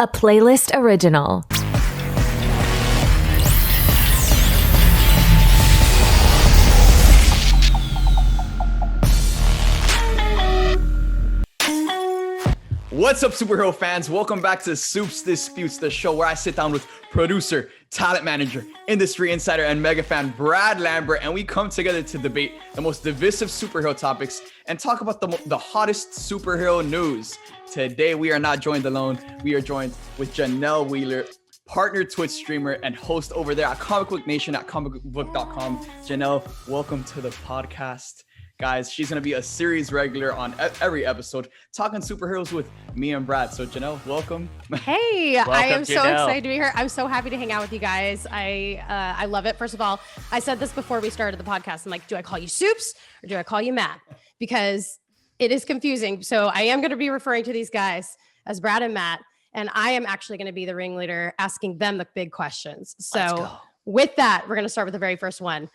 a playlist original. What's up, superhero fans? Welcome back to SUPES Disputes, the show where I sit down with producer, talent manager, industry insider, and mega fan Brad Lambert, and we come together to debate the most divisive superhero topics and talk about the hottest superhero news. Today, we are not joined alone. We are joined with Janell Wheeler, partner Twitch streamer and host over there at Comic Book Nation at comicbook.com. Janell, welcome to the podcast. Guys, she's going to be a series regular on every episode, talking superheroes with me and Brad. So, Janell, welcome. Hey, welcome, I am Janell. so excited to be here. I'm so happy to hang out with you guys. I love it. First of all, I said this before we started the podcast. I'm like, do I call you Supes or do I call you Matt? Because it is confusing. So I am going to be referring to these guys as Brad and Matt, and I am actually going to be the ringleader asking them the big questions. So with that, we're going to start with the very first one.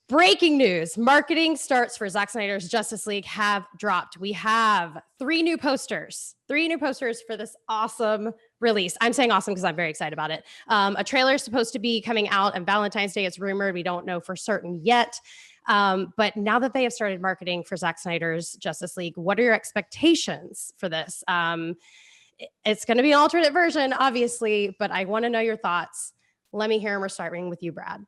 Breaking news, marketing starts for Zack Snyder's Justice League have dropped. We have three new posters for this awesome release. I'm saying awesome because I'm very excited about it. A trailer is supposed to be coming out on Valentine's Day. It's rumored. We don't know for certain yet. But now that they have started marketing for Zack Snyder's Justice League, what are your expectations for this? It's going to be an alternate version, obviously, but I want to know your thoughts. Let me hear them. We're starting with you, Brad.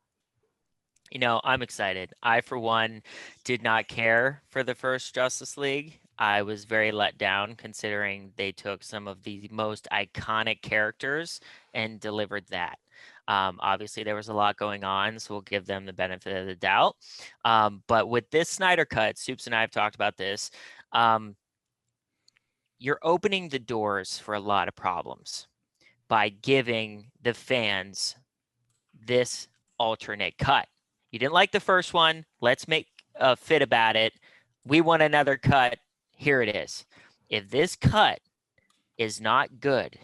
You know, I'm excited. I, for one, did not care for the first Justice League. I was very let down considering they took some of the most iconic characters and delivered that. Obviously, there was a lot going on, so we'll give them the benefit of the doubt. But with this Snyder cut, Supes and I have talked about this, you're opening the doors for a lot of problems by giving the fans this alternate cut. You didn't like the first one. Let's make a fit about it. We want another cut. Here it is. If this cut is not good,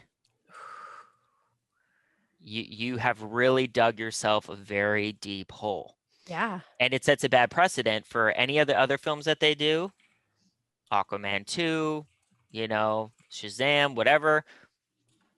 you have really dug yourself a very deep hole. Yeah. And it sets a bad precedent for any of the other films that they do. Aquaman 2, Shazam, whatever.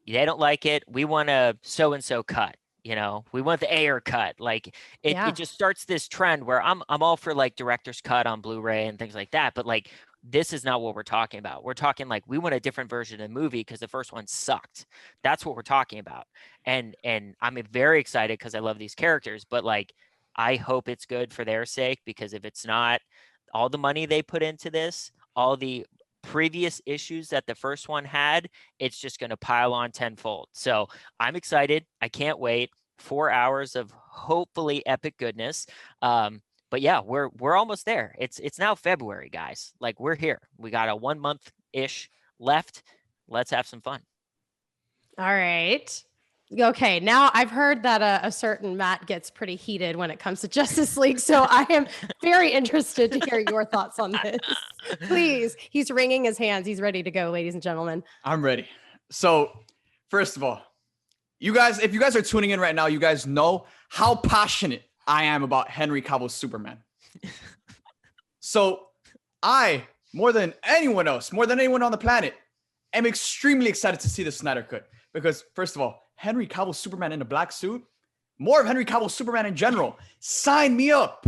They don't like it. We want a so-and-so cut. We want the Ayer cut. Like it just starts this trend where I'm all for like director's cut on Blu-ray and things like that. But like, this is not what we're talking about. We're talking like, we want a different version of the movie because the first one sucked. That's what we're talking about. And I'm very excited because I love these characters, but like, I hope it's good for their sake, because if it's not, all the money they put into this, all the previous issues that the first one had, it's just going to pile on tenfold. So I'm excited. I can't wait. 4 hours of hopefully epic goodness. But yeah, we're almost there. It's now February, guys. Like, we're here. We got a 1 month ish left. Let's have some fun. All right. Okay, now I've heard that a certain Matt gets pretty heated when it comes to Justice League, so I am very interested to hear your thoughts on this. Please, he's wringing his hands. He's ready to go, ladies and gentlemen. I'm ready. So, first of all, you guys, if you guys are tuning in right now, you guys know how passionate I am about Henry Cavill's Superman. So, I, more than anyone else, more than anyone on the planet, am extremely excited to see the Snyder Cut. Because, first of all, Henry Cavill's Superman in a black suit, more of Henry Cavill's Superman in general, sign me up.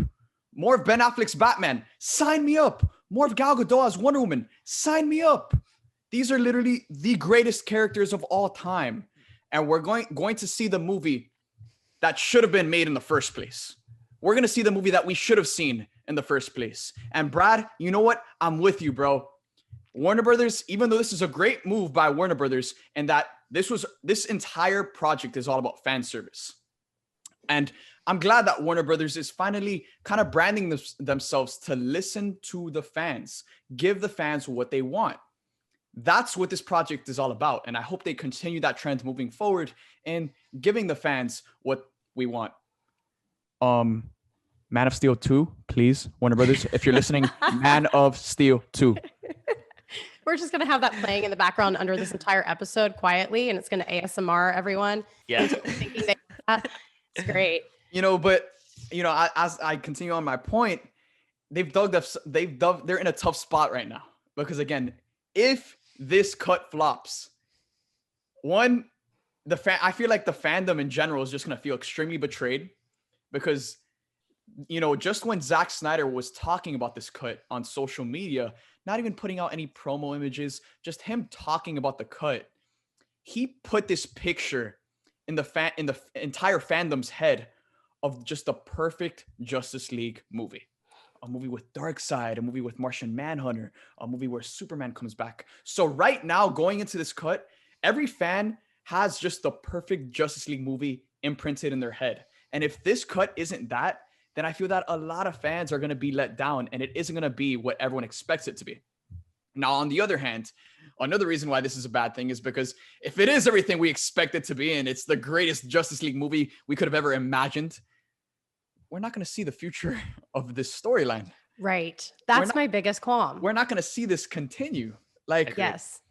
More of Ben Affleck's Batman, sign me up. More of Gal Gadot as Wonder Woman, sign me up. These are literally the greatest characters of all time. And we're going to see the movie that should have been made in the first place. We're going to see the movie that we should have seen in the first place. And Brad, you know what? I'm with you, bro. Warner Brothers, even though this is a great move by Warner Brothers, and that this entire project is all about fan service. And I'm glad that Warner Brothers is finally kind of branding themselves to listen to the fans, give the fans what they want. That's what this project is all about. And I hope they continue that trend moving forward and giving the fans what we want. Man of Steel 2, please, Warner Brothers, if you're listening, Man of Steel 2. We're just going to have that playing in the background under this entire episode quietly, and it's going to ASMR everyone. Yeah. It's great. But as I continue on my point, they're in a tough spot right now because, again, if this cut flops, one, I feel like the fandom in general is just gonna feel extremely betrayed because, just when Zack Snyder was talking about this cut on social media, not even putting out any promo images, just him talking about the cut, he put this picture in the entire fandom's head of just the perfect Justice League movie. A movie with Darkseid, a movie with Martian Manhunter, a movie where Superman comes back. So right now, going into this cut, every fan has just the perfect Justice League movie imprinted in their head. And if this cut isn't that, then I feel that a lot of fans are going to be let down and it isn't going to be what everyone expects it to be. Now, on the other hand, another reason why this is a bad thing is because if it is everything we expect it to be and it's the greatest Justice League movie we could have ever imagined, we're not going to see the future of this storyline. Right. That's my biggest qualm. We're not going to see this continue. Like, yes.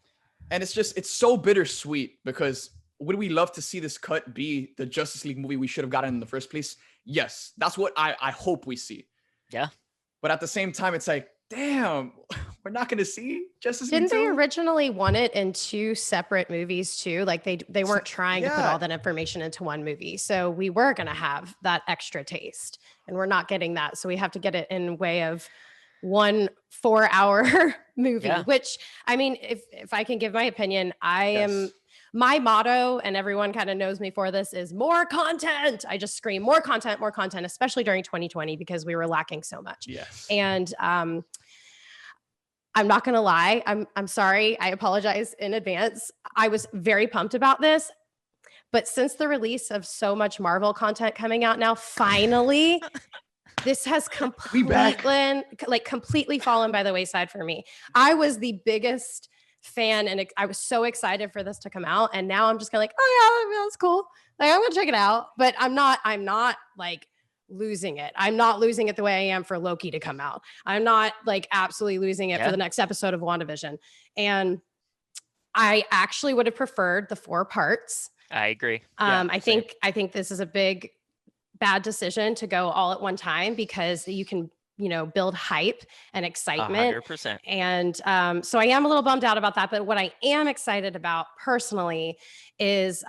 And it's so bittersweet because would we love to see this cut be the Justice League movie we should have gotten in the first place? Yes. That's what I hope we see. Yeah. But at the same time, it's like, damn, we're not going to see Justice League. Didn't they originally want it in 2 separate movies too? Like they weren't trying to put all that information into one movie. So we were going to have that extra taste and we're not getting that. So we have to get it in way of 1 4-hour movie, which I mean, if I can give my opinion, my motto, and everyone kind of knows me for this, is more content. I just scream more content, especially during 2020 because we were lacking so much. Yes. And I'm not going to lie. I'm sorry. I apologize in advance. I was very pumped about this. But since the release of so much Marvel content coming out now, finally, this has completely fallen by the wayside for me. I was the biggest fan and I was so excited for this to come out. And now I'm just kind of like, oh yeah, that's cool. Like I'm gonna check it out. But I'm not like losing it. I'm not losing it the way I am for Loki to come out. I'm not like absolutely losing it for the next episode of WandaVision. And I actually would have preferred the 4 parts. I agree. I think this is a bad decision to go all at one time because you can, build hype and excitement. 100%. And so I am a little bummed out about that. But what I am excited about personally is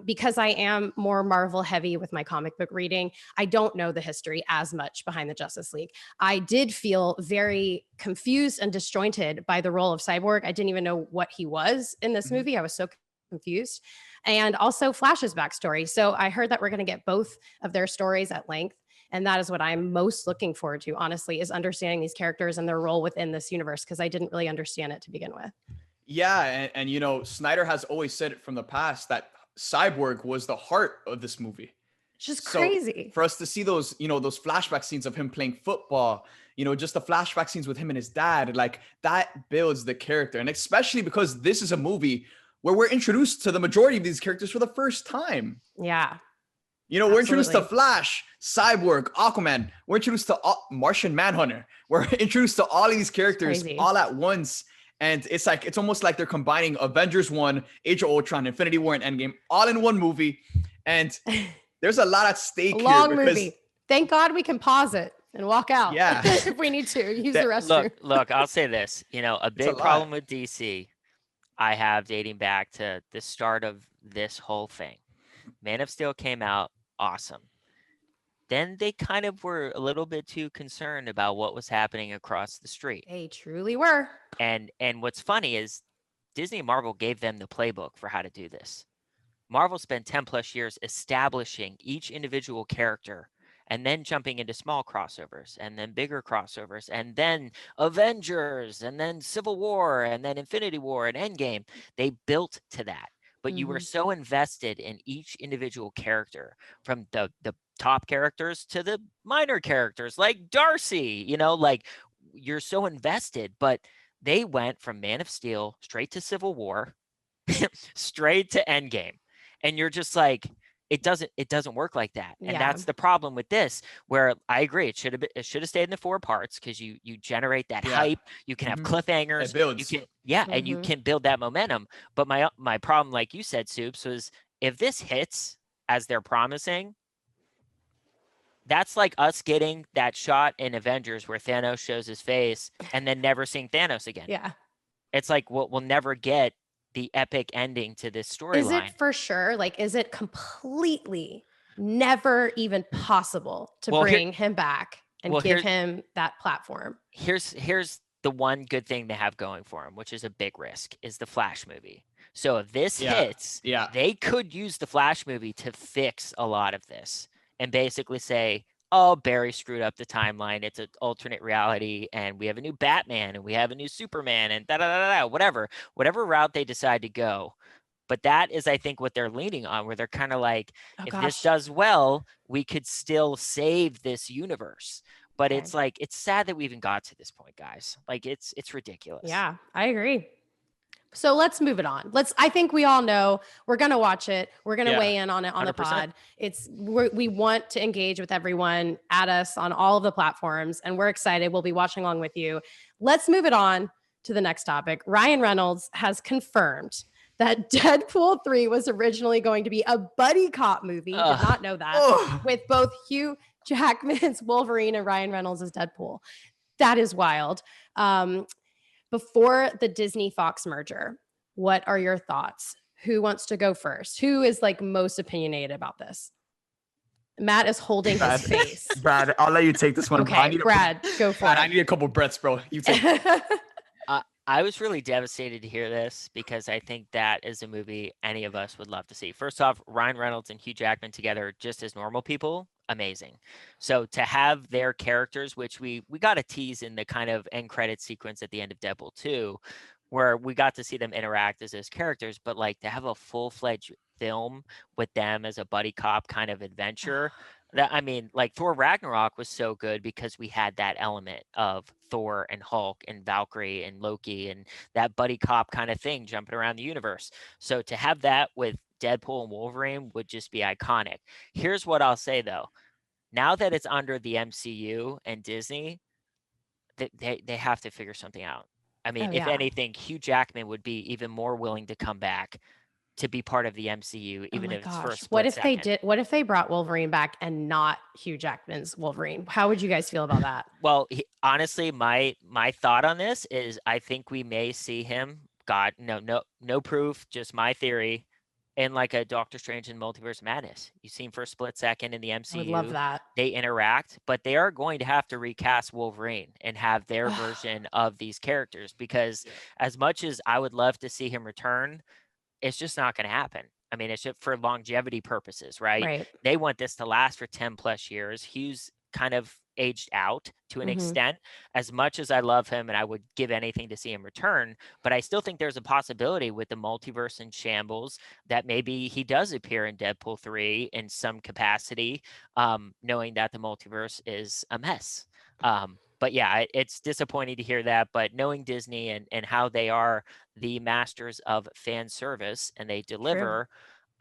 because I am more Marvel heavy with my comic book reading, I don't know the history as much behind the Justice League. I did feel very confused and disjointed by the role of Cyborg. I didn't even know what he was in this movie. I was so confused. And also Flash's backstory. So I heard that we're going to get both of their stories at length. And that is what I'm most looking forward to, honestly, is understanding these characters and their role within this universe, because I didn't really understand it to begin with. Yeah. And Snyder has always said it from the past that Cyborg was the heart of this movie. It's just crazy. For us to see those, those flashback scenes of him playing football, just the flashback scenes with him and his dad, like that builds the character. And especially because this is a movie where we're introduced to the majority of these characters for the first time. Yeah. We're introduced to Flash, Cyborg, Aquaman. We're introduced to Martian Manhunter. We're introduced to all of these characters all at once. And it's almost like they're combining Avengers 1, Age of Ultron, Infinity War, and Endgame all in one movie. And there's a lot at stake here. Long movie. Thank God we can pause it and walk out. Yeah. If we need to use the restroom. Look, I'll say this. A big problem with DC I have dating back to the start of this whole thing. Man of Steel came out. Awesome. Then they kind of were a little bit too concerned about what was happening across the street. They truly were. And what's funny is Disney and Marvel gave them the playbook for how to do this. Marvel spent 10 plus years establishing each individual character and then jumping into small crossovers and then bigger crossovers and then Avengers and then Civil War and then Infinity War and Endgame. They built to that. But you were so invested in each individual character, from the top characters to the minor characters like Darcy, like you're so invested. But they went from Man of Steel straight to Civil War, straight to Endgame. And you're just like, it doesn't work like that. And that's the problem with this, where I agree, it should have stayed in the 4 parts because you generate that hype, you can have cliffhangers, it builds. You can and you can build that momentum. But my problem, like you said, Supes, was if this hits as they're promising, that's like us getting that shot in Avengers where Thanos shows his face and then never seeing Thanos again. Yeah. It's like we'll never get the epic ending to this Is storyline. it for sure? Like, is it completely never even possible to Well, here- bring him back and well, give here- him that platform? Here's the one good thing they have going for him, which is a big risk, is the Flash movie. So if this hits, they could use the Flash movie to fix a lot of this and basically say, oh, Barry screwed up the timeline. It's an alternate reality, and we have a new Batman, and we have a new Superman, and whatever route they decide to go. But that is, I think, what they're leaning on, where they're kind of like, if this does well, we could still save this universe. But it's like, it's sad that we even got to this point, guys. Like, it's ridiculous. Yeah, I agree. So let's move it on. I think we all know we're going to watch it. We're going to weigh in on it on 100%. The pod. We want to engage with everyone, at us on all of the platforms, and we're excited. We'll be watching along with you. Let's move it on to the next topic. Ryan Reynolds has confirmed that Deadpool 3 was originally going to be a buddy cop movie. Did not know that. With both Hugh Jackman's Wolverine and Ryan Reynolds as Deadpool. That is wild. Before the Disney-Fox merger, what are your thoughts? Who wants to go first? Who is like most opinionated about this? Matt is holding his face. Brad, I'll let you take this one. Okay, Brad, go for it. I need a couple breaths, bro. You take it. I was really devastated to hear this because I think that is a movie any of us would love to see. First off, Ryan Reynolds and Hugh Jackman together just as normal people, amazing. So to have their characters, which we got a tease in the kind of end credit sequence at the end of Deadpool 2, where we got to see them interact as those characters, but like to have a full-fledged film with them as a buddy cop kind of adventure. Like Thor Ragnarok was so good because we had that element of Thor and Hulk and Valkyrie and Loki and that buddy cop kind of thing jumping around the universe. So to have that with Deadpool and Wolverine would just be iconic. Here's what I'll say though. Now that it's under the MCU and Disney, they have to figure something out. I mean, if anything, Hugh Jackman would be even more willing to come back to be part of the MCU, even if it's for a split second. What if they brought Wolverine back and not Hugh Jackman's Wolverine? How would you guys feel about that? Well, honestly, my thought on this is I think we may see him. God, no proof, just my theory. In like a Doctor Strange and Multiverse Madness, you see him for a split second in the MCU. I would love that. They interact, but they are going to have to recast Wolverine and have their version of these characters because as much as I would love to see him return, it's just not going to happen. I mean, it's just for longevity purposes, right? They want this to last for 10 plus years. Hugh's kind of aged out to an extent, as much as I love him and I would give anything to see him return, but I still think there's a possibility with the multiverse in shambles that maybe he does appear in Deadpool 3 in some capacity, knowing that the multiverse is a mess. But yeah, it's disappointing to hear that, but knowing Disney and how they are the masters of fan service and they deliver,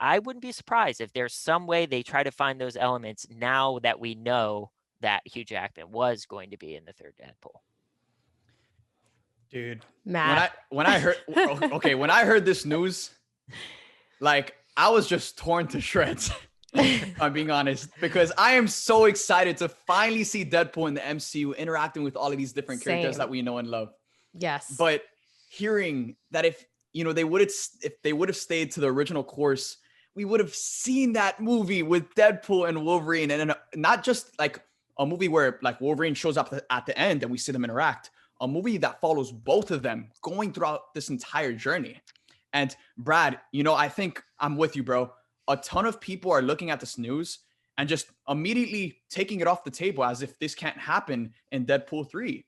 I wouldn't be surprised if there's some way they try to find those elements now that we know that Hugh Jackman was going to be in the third Deadpool. Dude, Matt. when I heard this news, like I was just torn to shreds. I'm being honest, because I am so excited to finally see Deadpool in the MCU interacting with all of these different characters that we know and love. Yes. But hearing that if they would have stayed to the original course, we would have seen that movie with Deadpool and Wolverine, and not just like a movie where like Wolverine shows up at the end and we see them interact. A movie that follows both of them going throughout this entire journey. And Brad, I think I'm with you, bro. A ton of people are looking at this news and just immediately taking it off the table as if this can't happen in Deadpool 3.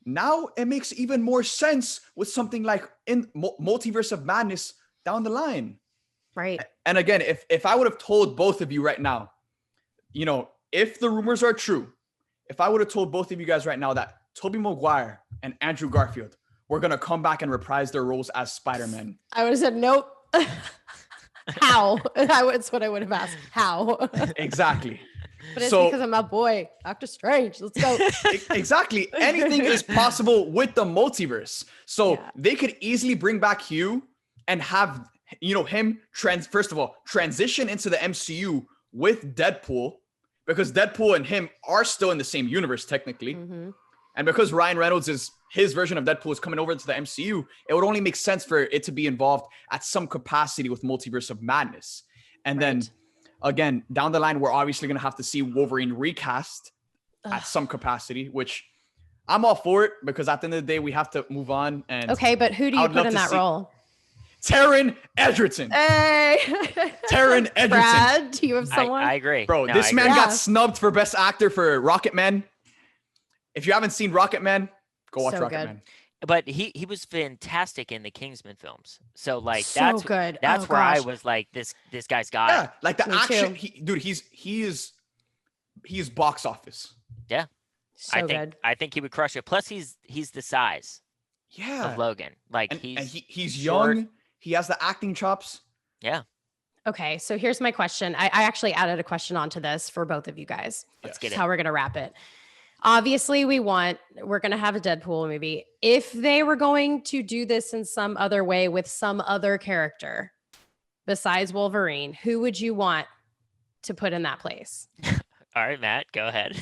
Now it makes even more sense with something like in Multiverse of Madness down the line. Right. And again, if I would have told both of you right now, if the rumors are true, if I would have told both of you guys right now that Tobey Maguire and Andrew Garfield were going to come back and reprise their roles as Spider-Man, I would have said, nope. How? That's what I would have asked. How? Exactly. But it's because I'm a boy. Doctor Strange. Let's go. Exactly. Anything is possible with the multiverse. So they could easily bring back Hugh and have, him transition into the MCU with Deadpool, because Deadpool and him are still in the same universe technically. And because Ryan Reynolds is his version of Deadpool is coming over into the MCU, it would only make sense for it to be involved at some capacity with Multiverse of Madness. And then again, down the line, we're obviously going to have to see Wolverine recast at some capacity, which I'm all for it because at the end of the day, we have to move on. And okay, but who do you put in that role? Taron Egerton. Hey, Taron Egerton. Brad, do you have someone? I agree. Bro, No, this I man agree. got snubbed for Best Actor for Rocket Man. If you haven't seen Rocket Man, go watch So Rocket good. Man. But he was fantastic in the Kingsman films. So like So that's good. That's Oh, where I gosh. was like, this guy's got Yeah, it. like the Me action. too. He is box office. So good. I think he would crush it. Plus he's the size Yeah. of Logan. Like And he's short. young. He has the acting chops. Yeah. Okay, so here's my question. I actually added a question onto this for both of you guys. Let's get That's it. how we're gonna wrap it. Obviously, we're gonna have a Deadpool movie. If they were going to do this in some other way with some other character besides Wolverine, who would you want to put in that place? All right, Matt, go ahead.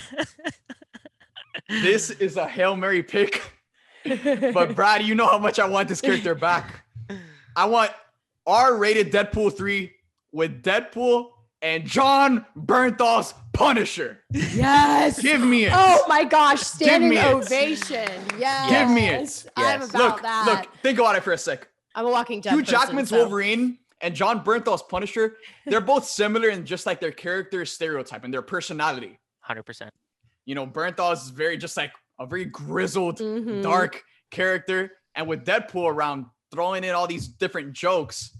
This is a Hail Mary pick. But Brad, you know how much I want this character back. I want R-rated Deadpool 3 with Deadpool and John Bernthal's Punisher. Yes. Give me it. Oh my gosh, standing me it. ovation. Yes. Give me it. I'm Yes. about that. Look, think about it for a sec. I'm a walking dead Hugh person, Jackman's so- Wolverine and John Bernthal's Punisher, they're both similar in just like their character stereotype and their personality. 100%. You know, Bernthal's is very just like a very grizzled, Mhm. dark character. And with Deadpool around throwing in all these different jokes,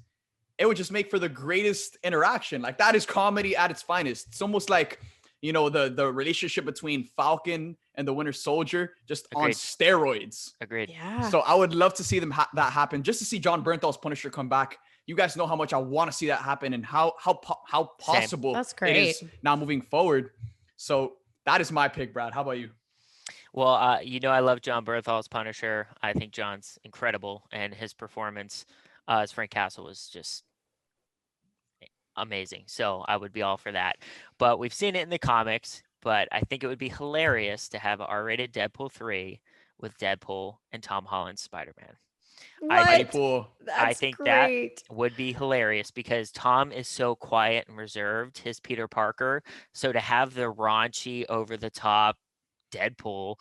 it would just make for the greatest interaction. Like that is comedy at its finest. It's almost like, you know, the relationship between Falcon and the Winter Soldier just on Agreed. steroids. Agreed. Yeah. So I would love to see them that happen, just to see John Bernthal's Punisher come back. You guys know how much I want to see that happen and how possible That's it great. is now moving forward. So that is my pick, Brad. How about you? Well, you know I love John Bernthal's Punisher. I think John's incredible, and his performance as Frank Castle was just amazing. So I would be all for that. But we've seen it in the comics, but I think it would be hilarious to have R-rated Deadpool 3 with Deadpool and Tom Holland's Spider-Man. I think- Deadpool. I think that would be hilarious because Tom is so quiet and reserved, his Peter Parker. So to have the raunchy, over the top Deadpool,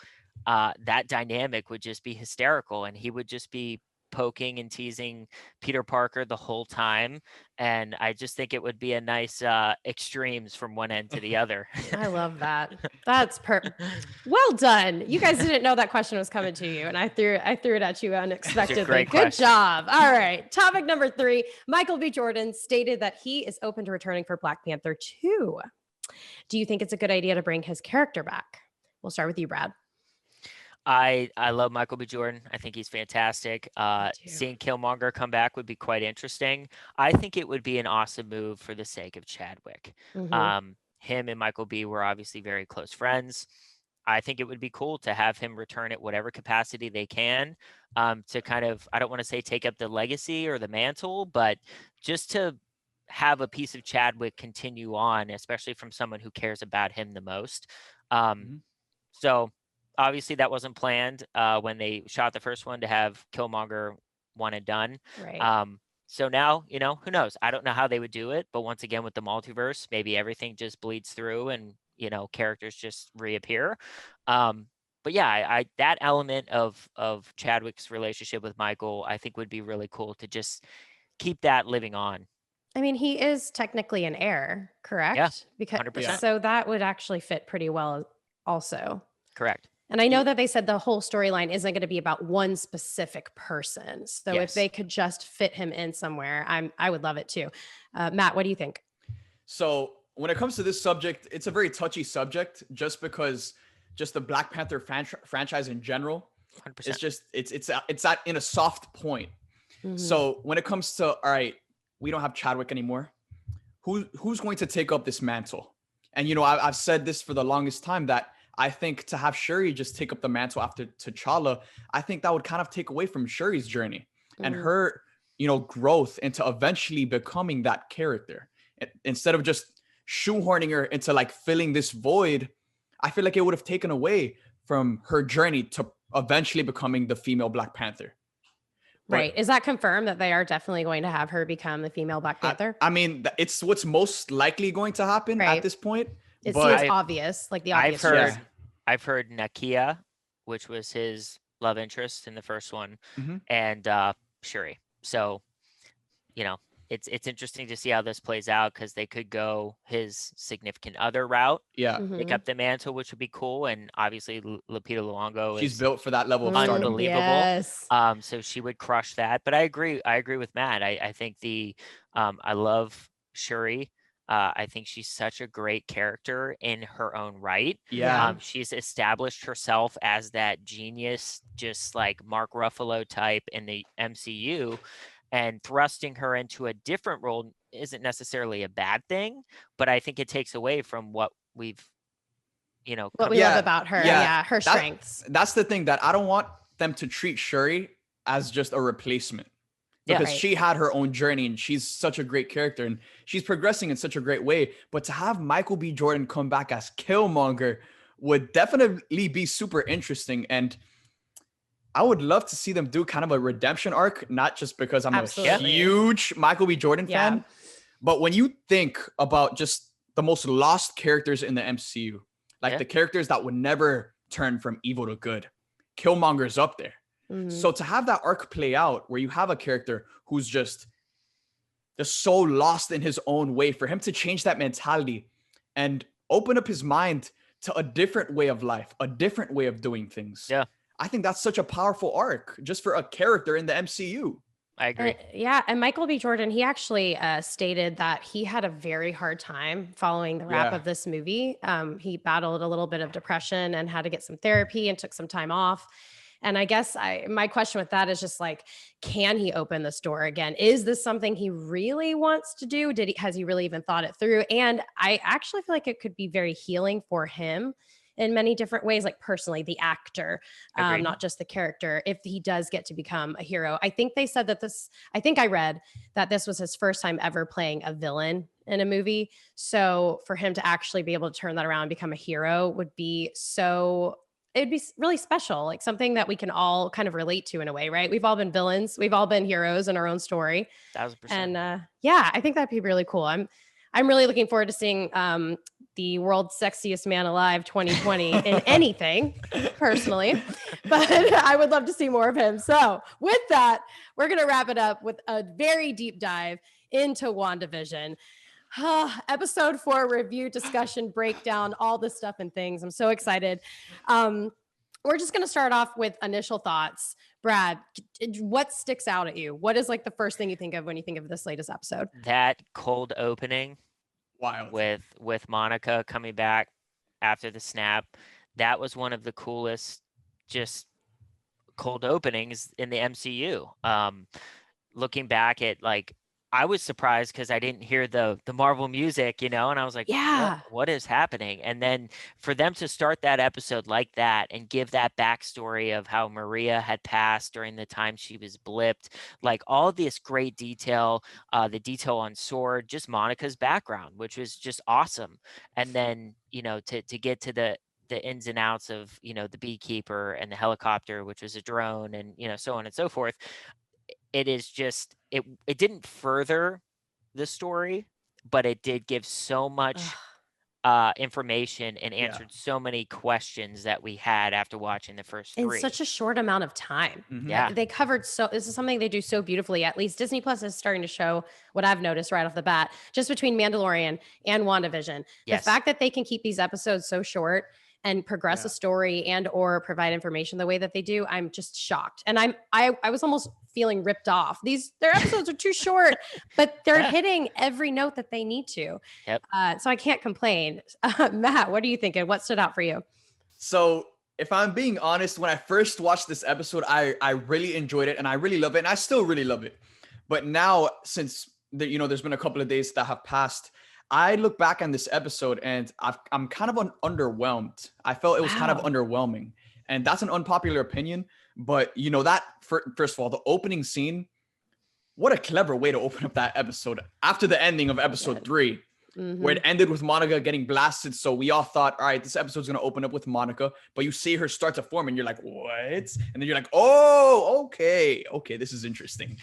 that dynamic would just be hysterical, and he would just be poking and teasing Peter Parker the whole time. And I just think it would be a nice extremes from one end to the other. I love that. That's perfect. Well done. You guys didn't know that question was coming to you, and I threw it at you unexpectedly. great Good question. job. All right. Topic number 3. Michael B. Jordan stated that he is open to returning for Black Panther 2. Do you think it's a good idea to bring his character back? We'll start with you, Brad. I love Michael B. Jordan. I think he's fantastic. too. Seeing Killmonger come back would be quite interesting. I think it would be an awesome move for the sake of Chadwick. Mhm. Him and Michael B. were obviously very close friends. I think it would be cool to have him return at whatever capacity they can, to kind of, I don't want to say take up the legacy or the mantle, but just to have a piece of Chadwick continue on, especially from someone who cares about him the most. So obviously that wasn't planned when they shot the first one to have Killmonger one and done. Right. So now, you know, who knows? I don't know how they would do it, but once again with the multiverse, maybe everything just bleeds through and, you know, characters just reappear. But yeah, I that element of Chadwick's relationship with Michael, I think would be really cool to just keep that living on. I mean, he is technically an heir, correct? Because 100%. so that would actually fit pretty well also. Correct. And I know that they said the whole storyline isn't going to be about one specific person. So if Yes. they could just fit him in somewhere, I would love it too. Matt, what do you think? So when it comes to this subject, it's a very touchy subject just because just the Black Panther franchise in general, 100%. it's just, it's at in a soft point. Mhm. So when it comes to, all right, we don't have Chadwick anymore. Who's going to take up this mantle? And, you know, I've said this for the longest time that I think to have Shuri just take up the mantle after T'Challa, I think that would kind of take away from Shuri's journey and Mhm. her, you know, growth into eventually becoming that character. Instead of just shoehorning her into like filling this void, I feel like it would have taken away from her journey to eventually becoming the female Black Panther. But Right. Is that confirmed that they are definitely going to have her become the female Black Panther? I mean, it's what's most likely going to happen Right. at this point. It But seems obvious, like the I've obvious heard choice. I've heard Nakia, which was his love interest in the first one, Mhm. and Shuri. So, you know, it's interesting to see how this plays out because they could go his significant other route, yeah, pick Mhm. up the mantle, which would be cool, and obviously Lupita Nyong'o she's is built for that level of stardom. unbelievable. Yes. So she would crush that. But I agree with Matt. I think I love Shuri. I think she's such a great character in her own right. Yeah. She's established herself as that genius, just like Mark Ruffalo type in the MCU, and thrusting her into a different role isn't necessarily a bad thing, but I think it takes away from what we've, What we love about her. Yeah. Her strengths. That's the thing, that I don't want them to treat Shuri as just a replacement, Yeah. because Right. she had her own journey and she's such a great character and she's progressing in such a great way. But to have Michael B. Jordan come back as Killmonger would definitely be super interesting. And I would love to see them do kind of a redemption arc, not just because I'm Absolutely. a huge Michael B. Jordan Yeah. fan, but when you think about just the most lost characters in the MCU, like Yeah. the characters that would never turn from evil to good, Killmonger's up there. Mhm. So to have that arc play out where you have a character who's just so lost in his own way, for him to change that mentality and open up his mind to a different way of life, a different way of doing things. Yeah. I think that's such a powerful arc just for a character in the MCU. I agree. And Michael B. Jordan, he actually stated that he had a very hard time following the wrap Yeah. of this movie. He battled a little bit of depression and had to get some therapy and took some time off. And I guess my question with that is just like, can he open this door again? Is this something he really wants to do? Has he really even thought it through? And I actually feel like it could be very healing for him in many different ways, like personally, the actor, Agreed. not just the character, if he does get to become a hero. I think they said that I think I read that this was his first time ever playing a villain in a movie. So for him to actually be able to turn that around and become a hero would be it'd be really special, like something that we can all kind of relate to in a way, right? We've all been villains. We've all been heroes in our own story. 1000%. And yeah, I think that'd be really cool. I'm really looking forward to seeing the World's Sexiest Man Alive 2020 in anything, personally. But I would love to see more of him. So with that, we're going to wrap it up with a very deep dive into WandaVision. Episode 4 review, discussion, breakdown, all this stuff and things. I'm so excited. We're just going to start off with initial thoughts. Brad, what sticks out at you? What is like the first thing you think of when you think of this latest episode? That cold opening Wild. with Monica coming back after the snap, that was one of the coolest just cold openings in the MCU. Looking back at, like, I was surprised because I didn't hear the Marvel music, and I was like, Yeah. what is happening? And then for them to start that episode like that and give that backstory of how Maria had passed during the time she was blipped, like all this great detail, the detail on Sword, just Monica's background, which was just awesome. And then, to get to the ins and outs of, the beekeeper and the helicopter, which was a drone, and, so on and so forth. It is just, it didn't further the story, but it did give so much information and answered so many questions that we had after watching the first In three. such a short amount of time. Mhm. Yeah. They covered this is something they do so beautifully. At least Disney Plus is starting to show what I've noticed right off the bat, just between Mandalorian and WandaVision. Yes. The fact that they can keep these episodes so short and progress Yeah. a story and or provide information the way that they do, I'm just shocked. And I was almost feeling ripped off. Their episodes are too short, but they're Yeah. hitting every note that they need to. Yep. So I can't complain. Matt, what are you thinking? What stood out for you? So if I'm being honest, when I first watched this episode, I really enjoyed it and I really love it, and I still really love it. But now, since there's been a couple of days that have passed, I look back on this episode and I'm kind of underwhelmed. I felt it was kind of Wow. underwhelming, and that's an unpopular opinion. But first of all, the opening scene, what a clever way to open up that episode after the ending of episode 3. where it ended with Monica getting blasted. So we all thought, all right, this episode's going to open up with Monica, but you see her start to form and you're like, what? And then you're like, oh, okay, this is interesting.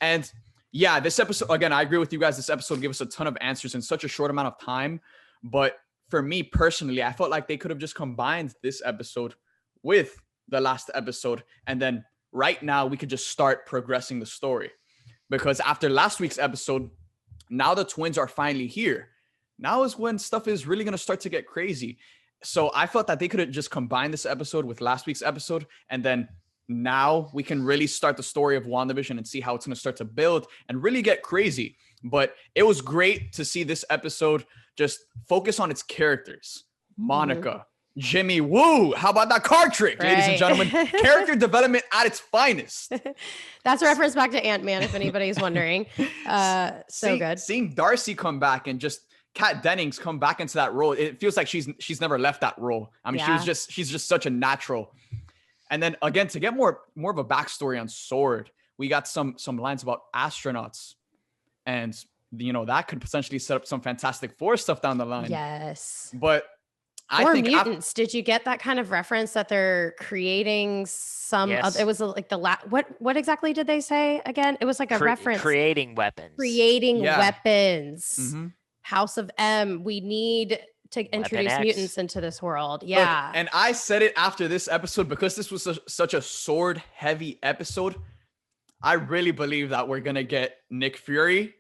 And yeah, this episode, again, I agree with you guys. This episode gave us a ton of answers in such a short amount of time. But for me personally, I felt like they could have just combined this episode with the last episode. And then right now we could just start progressing the story. Because after last week's episode, now the twins are finally here. Now is when stuff is really going to start to get crazy. So I felt that they could have just combined this episode with last week's episode. And then now we can really start the story of WandaVision and see how it's going to start to build and really get crazy. But it was great to see this episode just focus on its characters. Monica, Jimmy Woo. How about that card trick, ladies and gentlemen? Character development at its finest. That's a reference back to Ant-Man, if anybody's wondering. Good. Seeing Darcy come back and just Kat Dennings come back into that role, it feels like she's never left that role. I mean, she's just such a natural. And then again, to get more of a backstory on Sword, we got some lines about astronauts, and that could potentially set up some Fantastic Four stuff down the line. Yes. But or mutants. Did you get that kind of reference that they're creating some? Yes. It was like what exactly did they say again? It was like a reference. Creating weapons. Weapons. Mm-hmm. House of M. We need to introduce mutants into this world. Yeah. Look, and I said it after this episode, because this was such a sword heavy episode. I really believe that we're gonna get Nick Fury,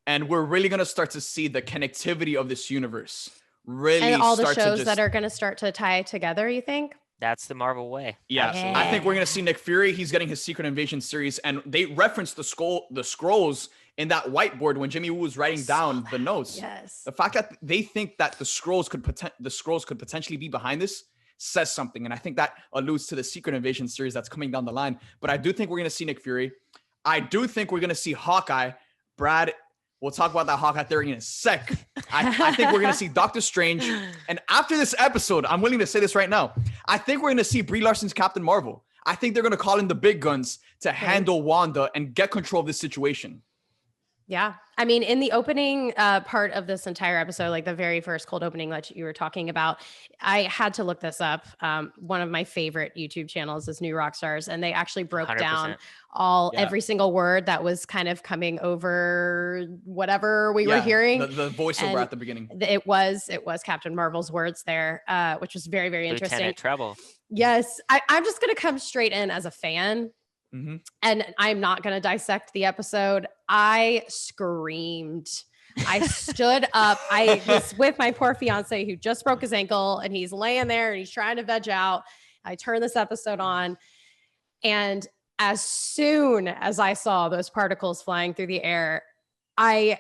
and we're really gonna start to see the connectivity of this universe. Really, and all the shows that are going to start to tie together, you think? That's the Marvel way. Yeah. I think we're going to see Nick Fury. He's getting his Secret Invasion series, and they referenced the scrolls in that whiteboard when Jimmy Woo was writing down the notes. Yes. The fact that they think that the scrolls could potentially be behind this says something, and I think that alludes to the Secret Invasion series that's coming down the line. But I do think we're going to see Nick Fury. I do think we're going to see Hawkeye. Brad, we'll talk about that Hawkeye theory in a sec. I think we're going to see Doctor Strange. And after this episode, I'm willing to say this right now, I think we're going to see Brie Larson's Captain Marvel. I think they're going to call in the big guns to handle Wanda and get control of this situation. Yeah. I mean, in the opening part of this entire episode, like the very first cold opening that you were talking about, I had to look this up. One of my favorite YouTube channels is New Rockstars, and they actually broke 100%. down every single word that was kind of coming over whatever we were hearing. The voiceover at the beginning. It was Captain Marvel's words there, which was very, very interesting. Lieutenant Treble. Yes. I'm just going to come straight in as a fan. Mm-hmm. And I'm not going to dissect the episode. I screamed. I stood up. I was with my poor fiance who just broke his ankle, and he's laying there and he's trying to veg out. I turned this episode on, and as soon as I saw those particles flying through the air, I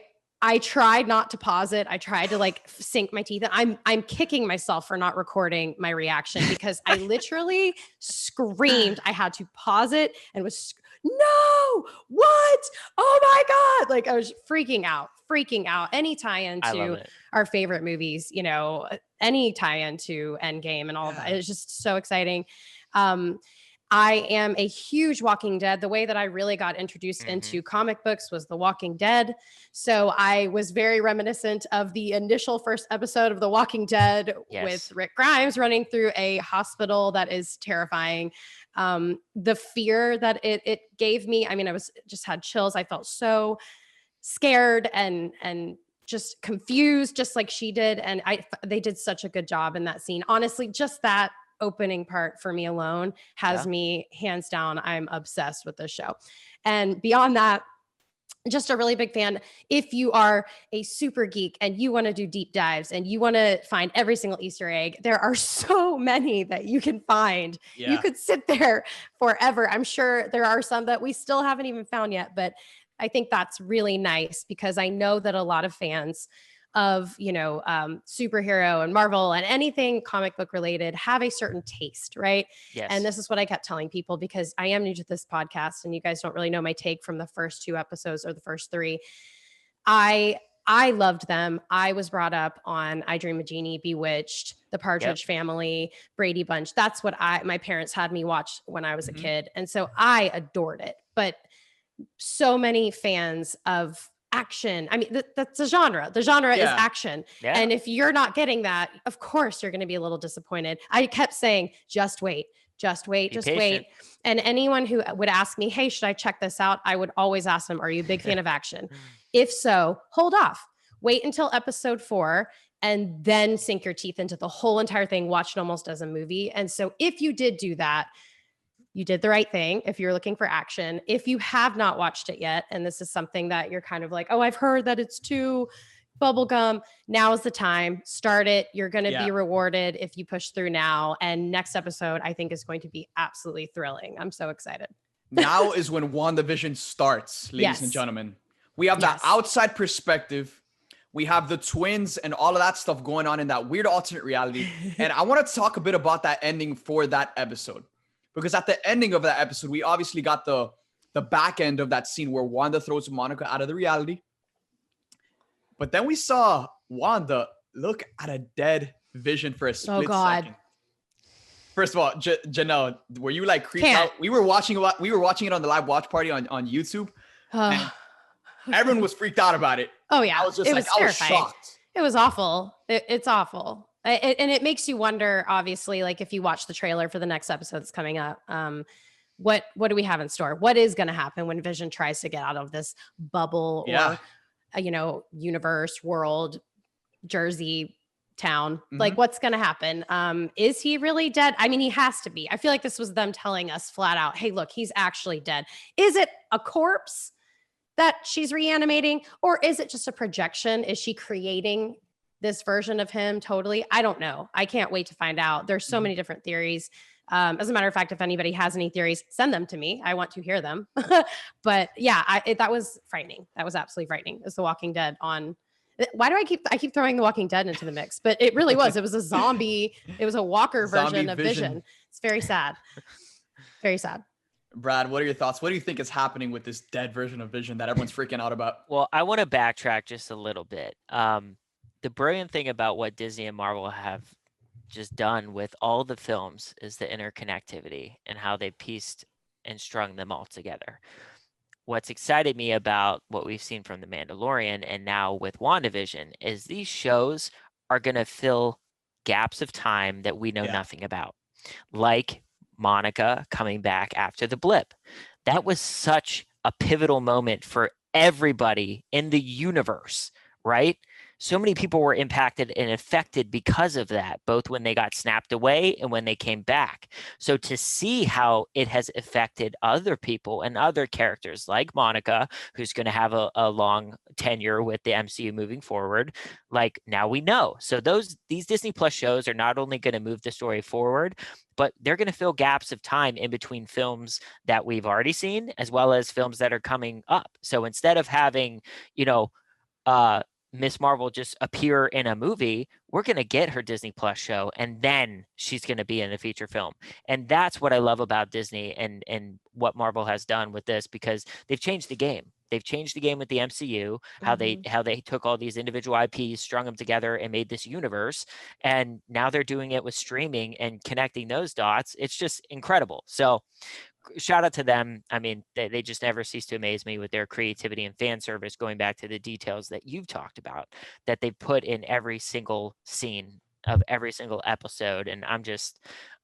tried not to pause it. I tried to sink my teeth. I'm kicking myself for not recording my reaction, because I literally screamed. I had to pause it and was, no, what? Oh my God. I was freaking out. Any tie-in to our favorite movies, any tie-in to Endgame and all of that. It's just so exciting. I am a huge Walking Dead. The way that I really got introduced into comic books was The Walking Dead. So I was very reminiscent of the initial first episode of The Walking Dead with Rick Grimes running through a hospital that is terrifying. The fear that it gave me, I mean, just had chills. I felt so scared and just confused, just like she did. And they did such a good job in that scene. Honestly, just that opening part for me alone has me hands down. I'm obsessed with this show. And beyond that, just a really big fan. If you are a super geek and you want to do deep dives and you want to find every single Easter egg, there are so many that you can find. Yeah. You could sit there forever. I'm sure there are some that we still haven't even found yet, but I think that's really nice, because I know that a lot of fans of, superhero and Marvel and anything comic book related have a certain taste, right? Yes. And this is what I kept telling people, because I am new to this podcast and you guys don't really know my take from the first 2 episodes or the first 3. I loved them. I was brought up on I Dream of Jeannie, Bewitched, The Partridge Family, Brady Bunch. That's what my parents had me watch when I was a kid. And so I adored it. But so many fans of action. I mean, that's a genre. The genre is Yeah. action. Yeah. And if you're not getting that, of course you're going to be a little disappointed. I kept saying, just wait, just wait, Be just patient. wait. And anyone who would ask me, hey, should I check this out? I would always ask them, are you a big fan of action? If so, hold off. Wait until episode 4 and then sink your teeth into the whole entire thing, watch it almost as a movie. And so if you did do that, you did the right thing. If you're looking for action, if you have not watched it yet, and this is something that you're kind of like, oh, I've heard that it's too bubblegum. Now is the time. Start it. You're going to be rewarded if you push through now. And next episode, I think, is going to be absolutely thrilling. I'm so excited. Now is when WandaVision starts, ladies and gentlemen. We have that outside perspective. We have the twins and all of that stuff going on in that weird alternate reality. And I want to talk a bit about that ending for that episode. Because at the ending of that episode, we obviously got the back end of that scene where Wanda throws Monica out of the reality. But then we saw Wanda look at a dead Vision for a split second. First of all, Janelle, were you like creeped out? We were watching it on the live watch party on YouTube. And everyone was freaked out about it. Oh yeah, I was just I was shocked. It was awful. It's awful. And it makes you wonder, obviously, like if you watch the trailer for the next episode that's coming up, what do we have in store? What is going to happen when Vision tries to get out of this bubble or, universe, world, Jersey town? Like what's going to happen? Is he really dead? I mean, he has to be. I feel like this was them telling us flat out, hey, look, he's actually dead. Is it a corpse that she's reanimating, or is it just a projection? Is she creating this version of him totally? I don't know. I can't wait to find out. There's so many different theories. As a matter of fact, if anybody has any theories, send them to me. I want to hear them. But yeah, that was frightening. That was absolutely frightening. It's The Walking Dead on. Why do I keep throwing The Walking Dead into the mix? But it really was. It was a zombie. It was a Walker version of Vision. It's very sad. Very sad. Brad, what are your thoughts? What do you think is happening with this dead version of Vision that everyone's freaking out about? Well, I want to backtrack just a little bit. The brilliant thing about what Disney and Marvel have just done with all the films is the interconnectivity and how they pieced and strung them all together. What's excited me about what we've seen from The Mandalorian and now with WandaVision is these shows are going to fill gaps of time that we know nothing about. Like Monica coming back after the blip. That was such a pivotal moment for everybody in the universe, right? So many people were impacted and affected because of that, both when they got snapped away and when they came back. So to see how it has affected other people and other characters like Monica, who's going to have a long tenure with the MCU moving forward, like now we know. So these Disney Plus shows are not only going to move the story forward, but they're going to fill gaps of time in between films that we've already seen, as well as films that are coming up. So instead of having, Miss Marvel just appear in a movie, we're going to get her Disney Plus show, and then she's going to be in a feature film. And that's what I love about Disney and what Marvel has done with this, because they've changed the game. They've changed the game with the MCU, how they took all these individual IPs, strung them together, and made this universe. And now they're doing it with streaming and connecting those dots. It's just incredible. So shout out to them. I mean, they just never cease to amaze me with their creativity and fan service, going back to the details that you've talked about, that they put in every single scene of every single episode. And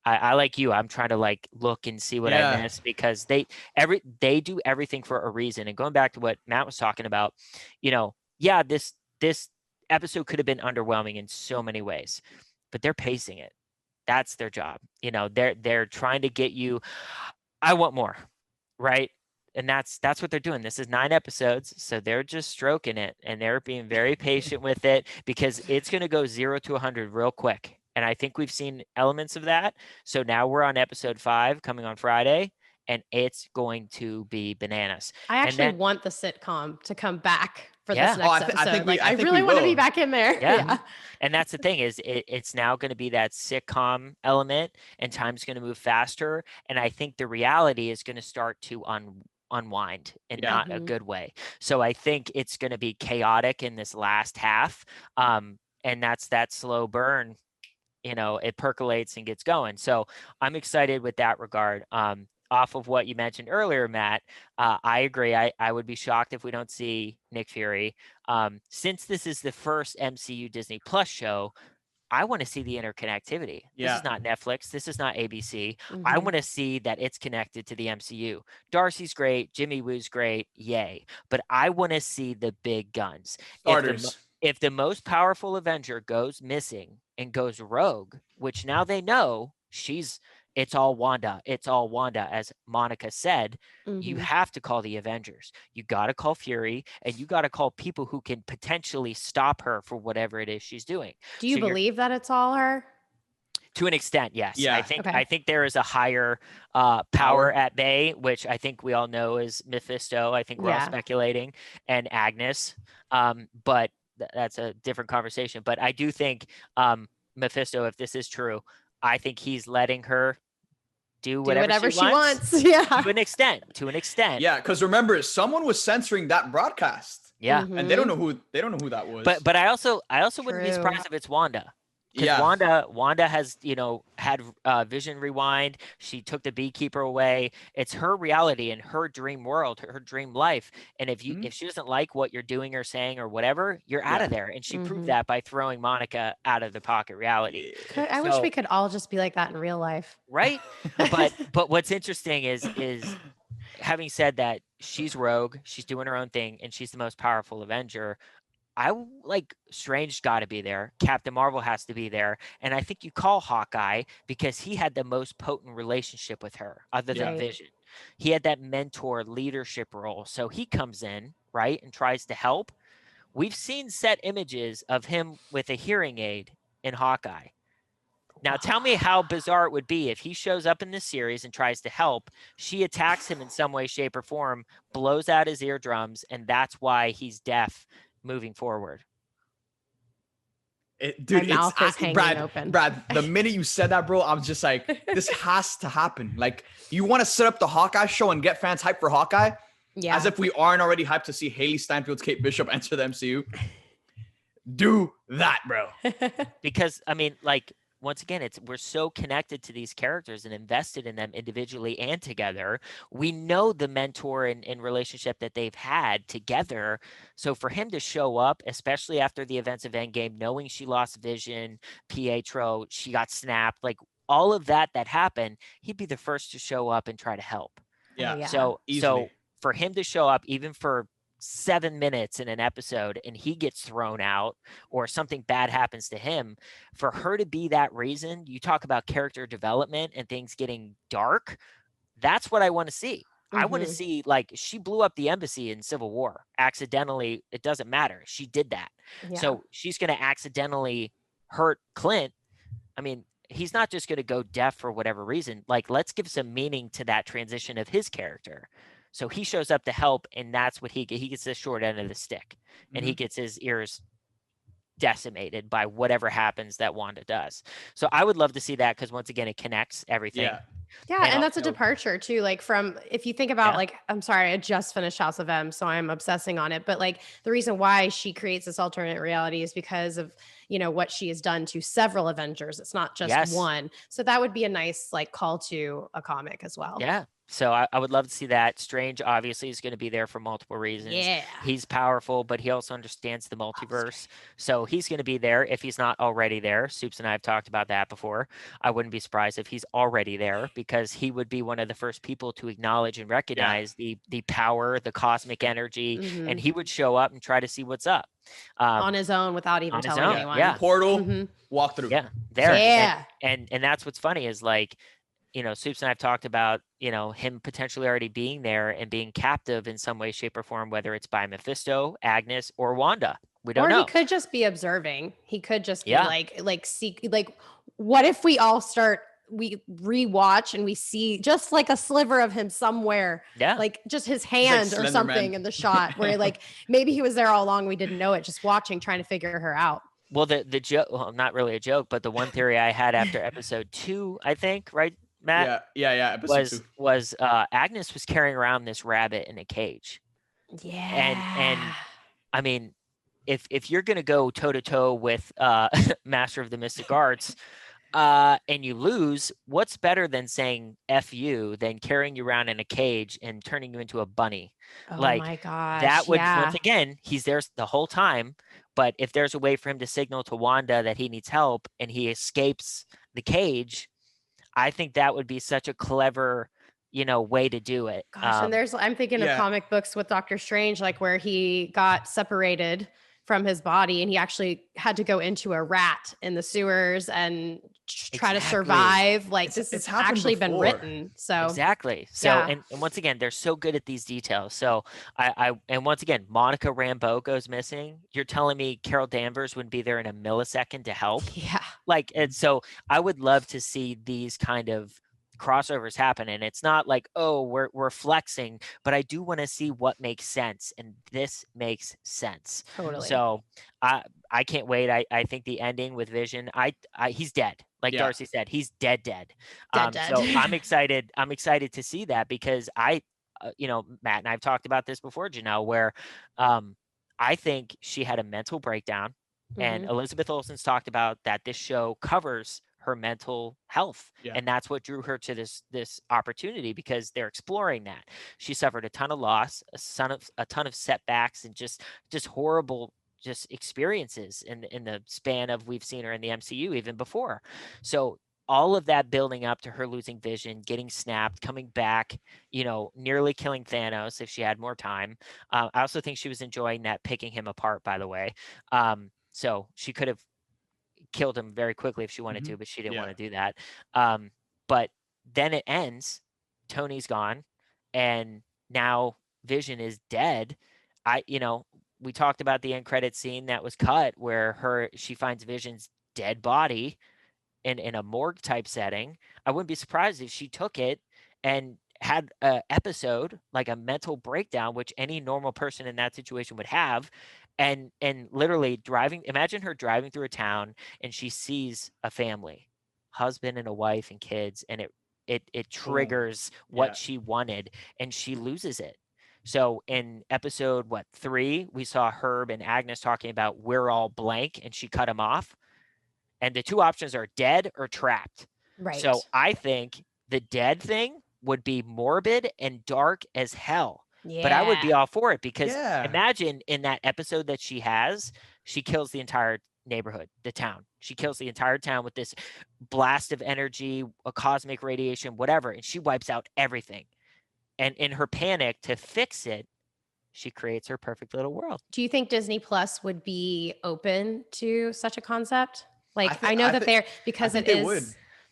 I like you, I'm trying to like look and see what I missed, because they do everything for a reason. And going back to what Matt was talking about, this episode could have been underwhelming in so many ways, but they're pacing it. That's their job. They're trying to get you, I want more, right? And that's what they're doing. This is 9 episodes, so they're just stroking it, and they're being very patient with it, because it's going to go 0 to 100 real quick. And I think we've seen elements of that. So now we're on episode 5 coming on Friday, and it's going to be bananas. I actually want the sitcom to come back for this next episode. I really want to be back in there. Yeah. And that's the thing, is it's now going to be that sitcom element, and time's going to move faster. And I think the reality is going to start to unwind in not a good way. So I think it's going to be chaotic in this last half. And that's that slow burn. It percolates and gets going. So I'm excited with that regard. off of what you mentioned earlier, Matt, I agree. I would be shocked if we don't see Nick Fury. Since this is the first MCU Disney Plus show, I want to see the interconnectivity. This Yeah. is not Netflix. This is not ABC. I Mhm. want to see that it's connected to the MCU. Darcy's great. Jimmy Woo's great. Yay. But I want to see the big guns. Starters. If the most powerful Avenger goes missing and goes rogue, which now they know it's all Wanda. It's all Wanda, as Monica said. You Mhm. have to call the Avengers. You got to call Fury, and you got to call people who can potentially stop her for whatever it is she's doing. Do you So you're- believe that it's all her? To an extent, yes. Yeah. Okay. I think there is a higher power Power. at bay, which I think we all know is Mephisto. I think we're all Yeah. speculating, and Agnes. But that's a different conversation. But I do think Mephisto, if this is true, I think he's letting her do whatever she wants. Yeah. to an extent. Yeah, because remember, someone was censoring that broadcast, Yeah. Mhm. and they don't know who that was. But I also wouldn't be True. surprised if it's Wanda. Because yeah, Wanda has, had Vision rewind. She took the beekeeper away. It's her reality and her dream world, her dream life. And if she doesn't like what you're doing or saying or whatever, you're out Yeah. of there. And she Mhm. proved that by throwing Monica out of the pocket reality. I wish So- we could all just be like that in real life. Right? But what's interesting is having said that, she's rogue, she's doing her own thing, and she's the most powerful Avenger. Strange got to be there. Captain Marvel has to be there. And I think you call Hawkeye because he had the most potent relationship with her other than Right. Vision. He had that mentor leadership role. So he comes in, right, and tries to help. We've seen set images of him with a hearing aid in Hawkeye. Now tell me how bizarre it would be if he shows up in this series and tries to help. She attacks him in some way, shape, or form, blows out his eardrums, and that's why he's deaf moving forward. Dude, My mouth is hanging open. Brad, the minute you said that, bro, I'm just like, this has to happen. Like, you want to set up the Hawkeye show and get fans hyped for Hawkeye, Yeah. as if we aren't already hyped to see Haley Steinfeld's Kate Bishop enter the MCU. Do that, bro. Because once again, we're so connected to these characters and invested in them individually and together. We know the mentor and relationship that they've had together. So for him to show up, especially after the events of Endgame, knowing she lost Vision, Pietro, she got snapped, like all of that happened, he'd be the first to show up and try to help. Yeah. Yeah. So Easily. for him to show up even for 7 minutes in an episode and he gets thrown out or something bad happens to him, for her to be that reason, you talk about character development and things getting dark. That's what I want to see. I want to Mhm. see, she blew up the embassy in Civil War accidentally. It doesn't matter. She did that. Yeah. So she's going to accidentally hurt Clint. I mean, he's not just going to go deaf for whatever reason. Let's give some meaning to that transition of his character. So he shows up to help, and that's what he gets the short end of the stick, and he gets his ears decimated by whatever happens that Wanda does. So I would love to see that because once again, it connects everything. Yeah. Yeah, And and that's a also- departure too. From if you think about Yeah. I'm sorry, I just finished House of M, so I'm obsessing on it. But the reason why she creates this alternate reality is because of what she has done to several Avengers. It's not just Yes. one. So that would be a nice call to a comic as well. Yeah. So I would love to see that. Strange obviously is going to be there for multiple reasons. Yeah. He's powerful, but he also understands the multiverse. So he's going to be there if he's not already there. Soups and I have talked about that before. I wouldn't be surprised if he's already there because he would be one of the first people to acknowledge and recognize the power, the cosmic energy, Mhm. and he would show up and try to see what's up. On his own without even on his telling own, anyone. yeah. Portal, Mhm. walk through. Yeah, there. Yeah. And that's what's funny is Soups and I have talked about, him potentially already being there and being captive in some way, shape, or form, whether it's by Mephisto, Agnes, or Wanda. We don't Or know. he could just be observing. He could just be Yeah. what if we all we rewatch and we see just a sliver of him somewhere, Yeah. just his hand or Slender something Man. in the shot where maybe he was there all along. We didn't know it, just watching, trying to figure her out. Well, the joke, well, not really a joke, but the one theory I had after episode 2, I think, right, Matt, Yeah. Episode 2. was Agnes was carrying around this rabbit in a cage. Yeah. I mean, if you're gonna go toe to toe with Master of the Mystic Arts, and you lose, what's better than saying F you than carrying you around in a cage and turning you into a bunny? Oh Like my gosh. that would, once Yeah. again, he's there the whole time. But if there's a way for him to signal to Wanda that he needs help and he escapes the cage, I think that would be such a clever, way to do it. Gosh, and I'm thinking of Yeah. comic books with Doctor Strange, like where he got separated from his body and he actually had to go into a rat in the sewers and try to Exactly. survive. Like It's this has happened actually been before. written. So Exactly. So, Yeah. and once again, they're so good at these details. So and once again, Monica Rambeau goes missing. You're telling me Carol Danvers wouldn't be there in a millisecond to help? yeah. Like, and so I would love to see these kind of crossovers happen. And it's not like, oh, we're flexing, but I do want to see what makes sense. And this makes sense. Totally. So I can't wait. I think the ending with Vision, he's dead. Like Yeah. Darcy said, he's dead. Dead. So I'm excited. I'm excited to see that because Matt and I've talked about this before, Janelle, where I think she had a mental breakdown. And Elizabeth Olsen's talked about that this show covers her mental health. Yeah. And that's what drew her to this opportunity because they're exploring that. She suffered a ton of loss, a ton of setbacks and just horrible experiences in the span of we've seen her in the MCU even before. So all of that building up to her losing vision, getting snapped, coming back, nearly killing Thanos if she had more time. I also think she was enjoying that picking him apart, by the way. So she could have killed him very quickly if she wanted to, but she didn't want to do that. But then it ends. Tony's gone, and now Vision is dead. We talked about the end credit scene that was cut where she finds Vision's dead body in a morgue type setting. I wouldn't be surprised if she took it and had an episode, like a mental breakdown, which any normal person in that situation would have. And literally imagine her driving through a town and she sees a family, husband and a wife and kids, and it triggers what she wanted and she loses it. So in episode 3, we saw Herb and Agnes talking about we're all blank and she cut him off. And the two options are dead or trapped. Right. So I think the dead thing would be morbid and dark as hell. Yeah. But I would be all for it because Yeah. imagine in that episode that she kills the entire neighborhood, the town. She kills the entire town with this blast of energy, a cosmic radiation, whatever, and she wipes out everything. And in her panic to fix it, she creates her perfect little world. Do you think Disney Plus would be open to such a concept? Like, I I know think- that they're because I it think they is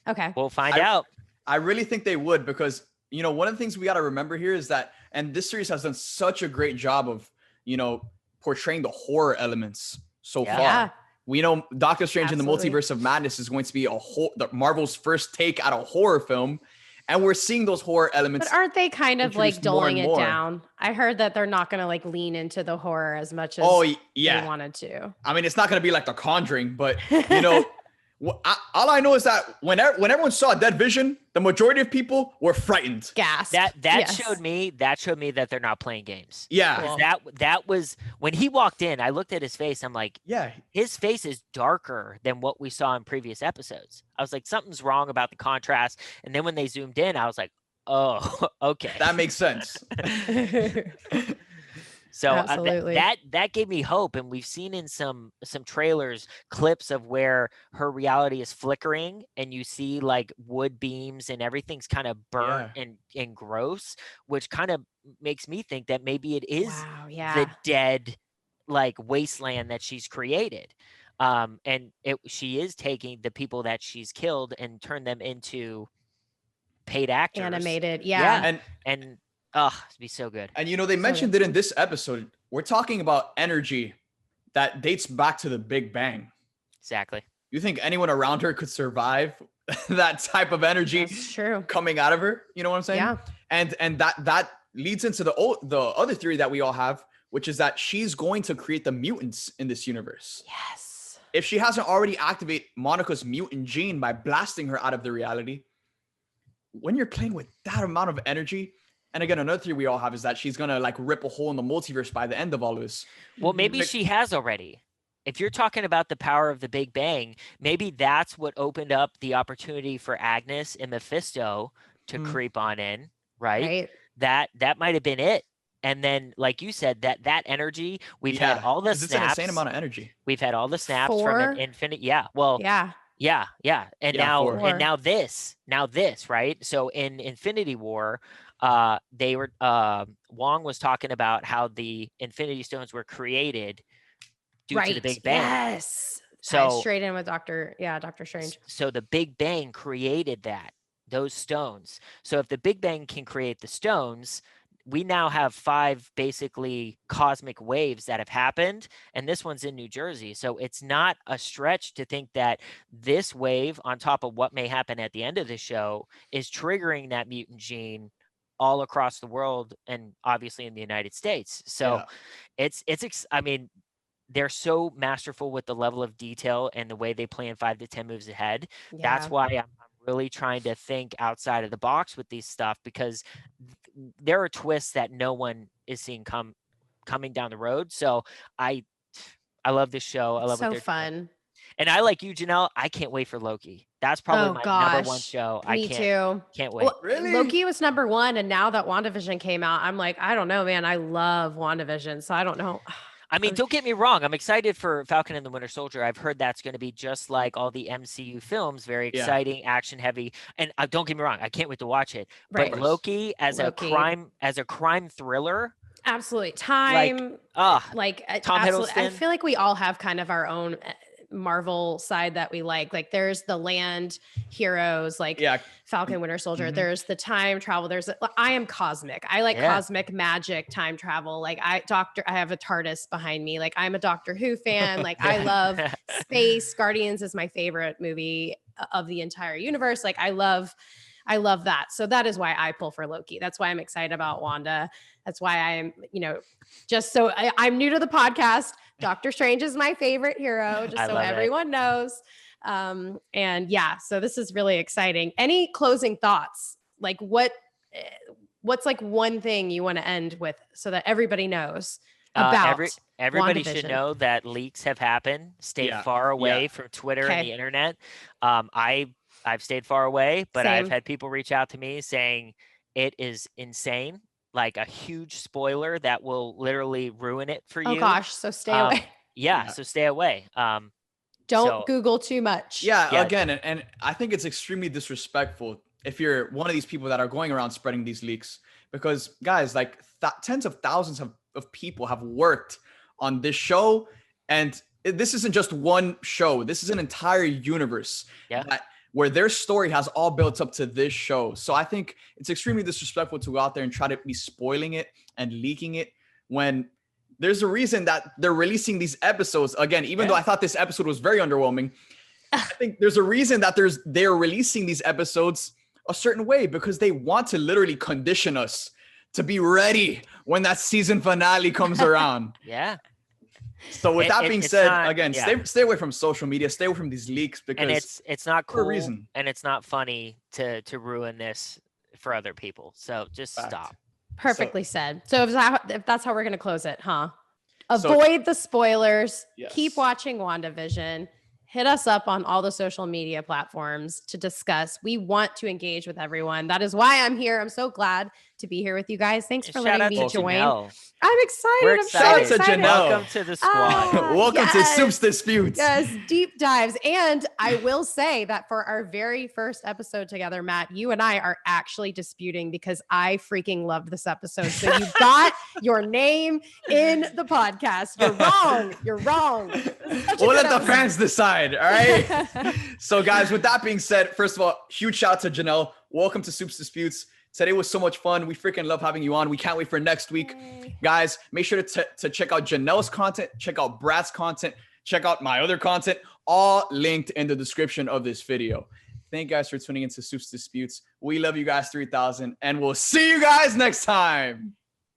would. okay. We'll find out. I really think they would because, one of the things we got to remember here is that, and this series has done such a great job of, portraying the horror elements so far. Yeah. We know Doctor Strange in the Absolutely. Multiverse of Madness is going to be Marvel's first take at a horror film. And we're seeing those horror elements. But aren't they kind of like introduced more doling and it more. down? I heard that they're not going to like lean into the horror as much as Oh, they yeah. wanted to. I mean, it's not going to be like The Conjuring, but, all I know is that when everyone saw Dead Vision, the majority of people were frightened. Gasp. That Yes. showed me that they're not playing games. Yeah. 'Cause that was when he walked in, I looked at his face. I'm like, Yeah. his face is darker than what we saw in previous episodes. I was like, something's wrong about the contrast. And then when they zoomed in, I was like, oh, okay. That makes sense. So Absolutely. that gave me hope, and we've seen in some trailers clips of where her reality is flickering, and you see like wood beams and everything's kind of burnt and gross, which kind of makes me think that maybe it is Wow, yeah. the dead like wasteland that she's created. And she is taking the people that she's killed and turned them into paid actors, Animated. Yeah. And it'd be so good. And they mentioned it in this episode. We're talking about energy that dates back to the Big Bang. Exactly. You think anyone around her could survive that type of energy That's true. coming out of her? You know what I'm saying? Yeah. And that leads into the other theory that we all have, which is that she's going to create the mutants in this universe. Yes. If she hasn't already activated Monica's mutant gene by blasting her out of the reality, when you're playing with that amount of energy. And again, another theory we all have is that she's going to like rip a hole in the multiverse by the end of all of this. Well, maybe she has already. if you're talking about the power of the Big Bang, maybe that's what opened up the opportunity for Agnes and Mephisto to creep on in, right? Right. That might have been it. And then, like you said, that energy, we've had Yeah, all the 'cause it's an insane snaps. amount of energy. We've had all the snaps from an 4. infinite. Yeah. Well, Yeah. yeah. And Yeah, now, 4. and now this, right? So in Infinity War, they were, Wong was talking about how the Infinity Stones were created due to the Big Bang. Yes. Ties So straight in with Doctor Strange. so the Big Bang created those stones. So if the Big Bang can create the stones, we now have 5 basically cosmic waves that have happened, and this one's in New Jersey. So it's not a stretch to think that this wave, on top of what may happen at the end of the show, is triggering that mutant gene all across the world and obviously in the United States. So I mean, they're so masterful with the level of detail and the way they plan 5 to 10 moves ahead. Yeah. That's why I'm really trying to think outside of the box with these stuff, because there are twists that no one is seeing coming down the road. So I love this show. I love so what they're fun. doing. And I, like you, Janelle, I can't wait for Loki. That's probably my number 1 show. Me too. Can't wait. Well, Really? Loki was number 1, and now that WandaVision came out, I'm like, I don't know, man. I love WandaVision, so I don't know. I mean, don't get me wrong. I'm excited for Falcon and the Winter Soldier. I've heard that's going to be just like all the MCU films, very exciting, action heavy. And don't get me wrong, I can't wait to watch it. Right. But Loki as a crime thriller, absolutely time. Tom absolutely. I Hiddleston. feel like we all have kind of our own Marvel side that we like. Like there's the land heroes, like Falcon, Winter Soldier. There's the time travel. I am cosmic. I like cosmic magic, time travel. Like I have a TARDIS behind me. Like I'm a Doctor Who fan. Like I love space. Guardians is my favorite movie of the entire universe. Like I love that. So that is why I pull for Loki. That's why I'm excited about Wanda. That's why I'm, just so I'm new to the podcast. Doctor Strange is my favorite hero, just so everyone knows. So this is really exciting. Any closing thoughts? Like what's like one thing you want to end with so that everybody knows about everybody WandaVision? should know that leaks have happened. Stay far away from Twitter and the internet. I've stayed far away, but I've had people reach out to me saying it is insane. Like a huge spoiler that will literally ruin it for you. Oh gosh, so stay away. So stay away. Don't Google too much. Again, and I think it's extremely disrespectful if you're one of these people that are going around spreading these leaks, because guys, like tens of thousands of people have worked on this show, and this isn't just one show. This is an entire universe. Where their story has all built up to this show. So I think it's extremely disrespectful to go out there and try to be spoiling it and leaking it when there's a reason that they're releasing these episodes. Again, even though I thought this episode was very underwhelming, I think there's a reason that they're releasing these episodes a certain way, because they want to literally condition us to be ready when that season finale comes around. So with that being said, again, stay away from social media, stay away from these leaks, because and it's not cool, for a reason. And it's not funny to ruin this for other people. So just stop. Perfectly said. So if that's how we're going to close it, huh? Avoid the spoilers. Keep watching WandaVision. Hit us up on all the social media platforms to discuss. We want to engage with everyone. That is why I'm here. I'm so glad to be here with you guys. Thanks for letting me join. Janell. I'm excited. We're excited. I'm so excited. Welcome to the squad. Welcome to SUPES Disputes. Yes, deep dives. And I will say that for our very first episode together, Matt, you and I are actually disputing because I freaking loved this episode. So you got your name in the podcast. You're wrong. You're wrong. We'll let the fans decide. All right. So guys, with that being said, first of all, huge shout out to Janell. Welcome to SUPES Disputes. Today was so much fun. We freaking love having you on. We can't wait for next week. Guys, make sure to check out Janell's content, check out Brad's content, check out my other content, all linked in the description of this video. Thank you guys for tuning into SUPES Disputes. We love you guys 3000, and we'll see you guys next time.